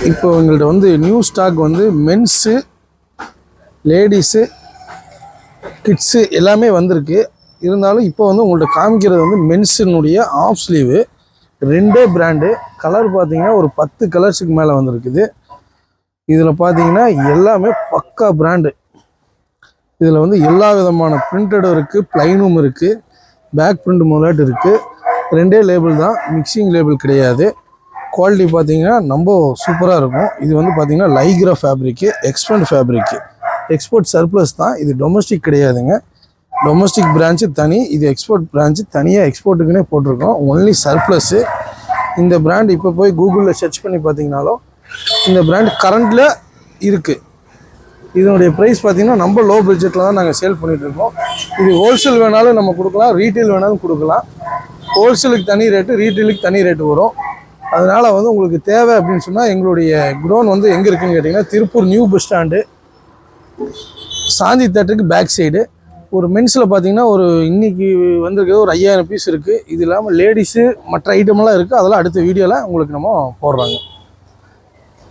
இப்போ எங்கள்கிட்ட வந்து நியூ ஸ்டாக் வந்து மென்ஸு, லேடிஸு, கிட்ஸு எல்லாமே வந்திருக்கு. இருந்தாலும் இப்போ வந்து உங்கள்கிட்ட காமிக்கிறது வந்து மென்ஸினுடைய ஆஃப் ஸ்லீவு, 2 பிராண்டு. கலர் பார்த்தீங்கன்னா ஒரு 10 கலர்ஸுக்கு மேலே வந்திருக்குது. இதில் பார்த்தீங்கன்னா எல்லாமே பக்கா பிராண்டு. இதில் வந்து எல்லா விதமான பிரிண்டடும் இருக்குது, ப்ளைனும் இருக்குது, பேக் பிரிண்ட் முதலாட்டு இருக்குது. 2 லேபிள் தான், மிக்சிங் லேபிள் கிடையாது. குவாலிட்டி பார்த்தீங்கன்னா ரொம்ப சூப்பராக இருக்கும். இது வந்து பார்த்தீங்கன்னா Lycra fabric, export fabric, export surplus தான். இது டொமஸ்டிக் கிடையாதுங்க. டொமஸ்டிக் பிரான்ச்சு தனி, இது எக்ஸ்போர்ட் பிரான்ச்சு தனியாக எக்ஸ்போர்ட்டுக்குன்னே போட்டிருக்கோம். ஒன்லி சர்ப்ளஸ்ஸு. இந்த பிராண்ட் இப்போ போய் கூகுளில் சர்ச் பண்ணி பார்த்தீங்கனாலும் இந்த பிராண்ட் கரண்டில் இருக்குது. இதனுடைய ப்ரைஸ் பார்த்தீங்கன்னா நம்ம லோ பட்ஜெட்டில் தான் நாங்கள் சேல் பண்ணிகிட்ருக்கோம். இது ஹோல்சேல் வேணாலும் நம்ம கொடுக்கலாம், ரீட்டெயில் வேணாலும் கொடுக்கலாம். ஹோல்சேலுக்கு தனி ரேட்டு, ரீட்டெயிலுக்கு தனி ரேட்டு வரும். அதனால் வந்து உங்களுக்கு தேவை அப்படின்னு சொன்னால் எங்களுடைய குடோன் வந்து எங்கே இருக்குதுன்னு கேட்டிங்கன்னா திருப்பூர் நியூ பஸ் ஸ்டாண்டு, சாந்தி தேட்டருக்கு பேக் சைடு. ஒரு மென்ஸில் பார்த்தீங்கன்னா ஒரு இன்றைக்கி வந்திருக்கிறது ஒரு 5000 பீஸ் இருக்குது. இது இல்லாமல் லேடிஸு மற்ற ஐட்டமெல்லாம் இருக்குது. அதெல்லாம் அடுத்த வீடியோவில் உங்களுக்கு நம்ம போடுறாங்க.